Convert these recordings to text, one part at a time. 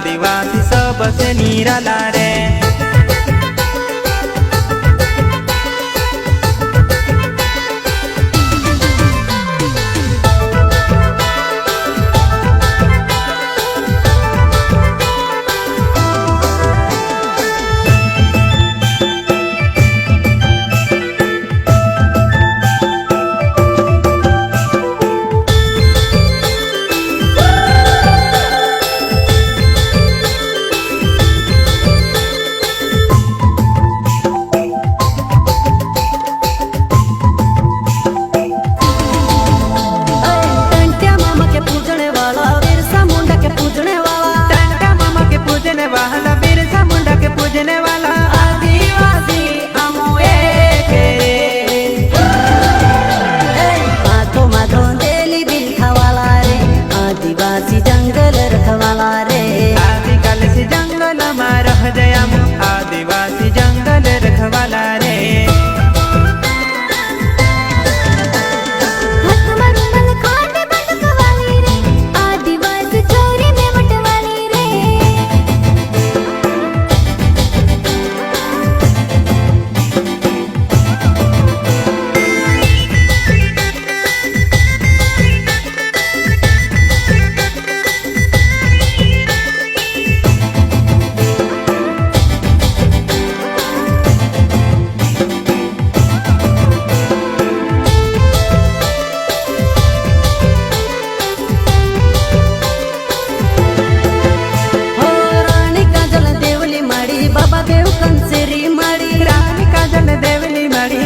आदिवासी सबसे निराला रे। पूजने वाला आदिवासी अमोए माथो माथो देली बिल खवाला रे, आदिवासी जंगल रखवाला रे। आदिकाल से जंगल में रह गया आदिवासी जंगल रखवाला रे।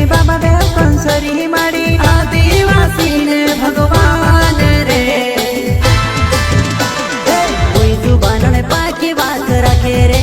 बाबा देव कंसरी मारी आदिवासी ने भगवान रे। कोई जुबान पाकी बात रखे रे।